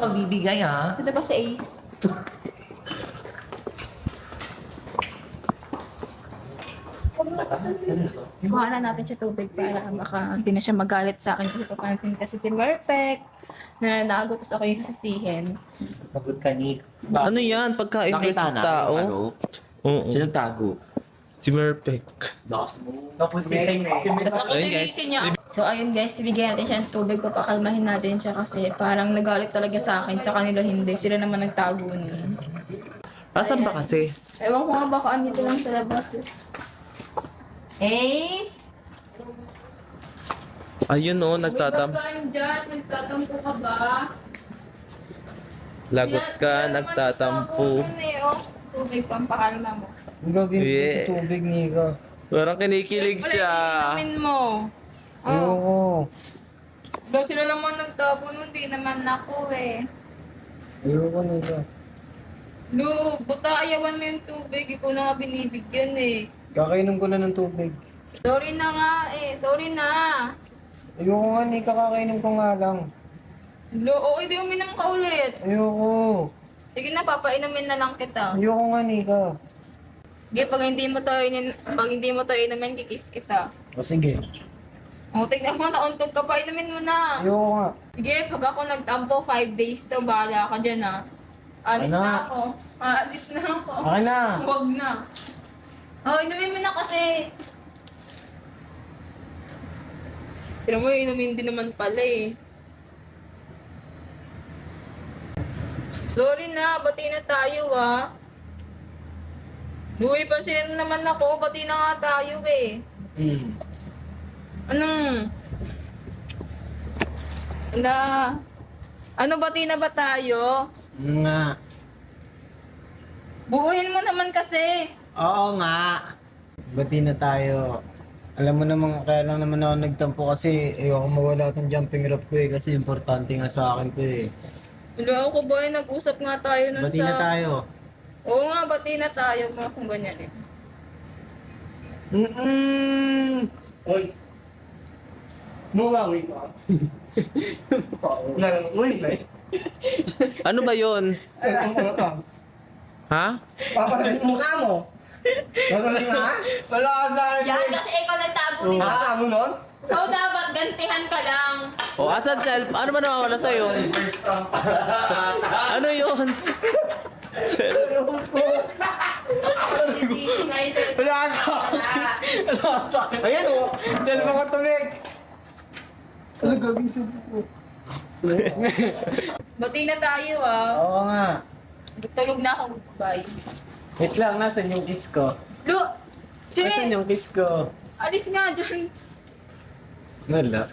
Bibigay ha. Ito ba si Ace? Kuha na natin siya tubig para baka hindi na siya magalit sa akin kasi papansin kasi si Perfect na nagutos ako yung susihin. Pagod ka ni. Ano yan? Pagkain Nakita versus na tao? yung ano? Oo. Sino tago? Si Merpek. Tapos si Tapos ako Ayun, guys. sinisin niya. So ayun guys, bigyan natin siya ng tubig, papakalmahin natin siya kasi parang nagalit talaga sa akin, sa kanila hindi. Sila naman nagtago nun. Asan ba kasi? Ewan ko nga baka andito lang sa labas. Ace! Ayun o, Uy, nagtatam. ba't ka andyan? Nagtatampo ka ba? Lagot ka, Sila naman nagtatampo. nagtago nun eh, oh. Tubig, pampakalma mo. Ang gagawin ko Yeah. sa tubig, Nika. Parang kinikilig Siyempre, siya. iinumin mo. Oh. Ayoko. Daw sila naman nagtago nun, di naman ako eh. Ayoko, Nika. Lu, buta ayawan mo yung tubig, ikaw na nga binibigyan eh. Kakainom ko na ng tubig. Sorry na nga eh, sorry na. Ayoko nga, Nika. Kakainom ko nga lang. Lu, oo, di uminom ka ulit. Ayoko. Sige na, papainumin na lang kita. Ayoko nga, Nika. Sige, pag hindi mo to inumin, kikis kita. O sige. O, tignan mo, nauntog ka pa, inumin mo na. Ayoko nga. Sige, pag ako nagtampo, 5 days to, bahala ka dyan ha. Alis Ano? na ako. Aalis na ako. Akin na. Huwag na. Oh, inumin mo na kasi. Tira mo, inumin din naman pala eh. Sorry na, bati na tayo ah. Uy, pansinin naman ako, bati na nga tayo eh. Anong? Ala. Ano, bati na ba tayo? Nga. Buuhin mo naman kasi. Oo nga. Bati na tayo. Alam mo naman, kaya lang naman ako nagtampo kasi ayoko mawala itong jumping rope ko eh. Kasi importante nga sa akin to eh. Wala ako ba, nag-usap nga tayo nun Bati na tayo. Oo nga, bati na tayo kung ganyan eh. Oy. Mumawi ka. Uy. Ano ba yon? Ano ka? Ha? Papalit mo mukha mo. Magaling na? Wala ka sa akin. Yan, kasi ikaw nagtago, di ba? Wala mo nun? So, dapat gantihan ka lang. O, asan self? Ano ba nawawala sa'yo? Ano yun? Wala ka sa akin. Ayan o. Selfie ko tumig. Ano gagawin sa buko? Bati na tayo ah. Oo nga. Tulog na ako, goodbye. Wait lang, nasan yung kiss ko? Lu! Nasan Che! yung kiss ko? Alis nga dyan. Wala.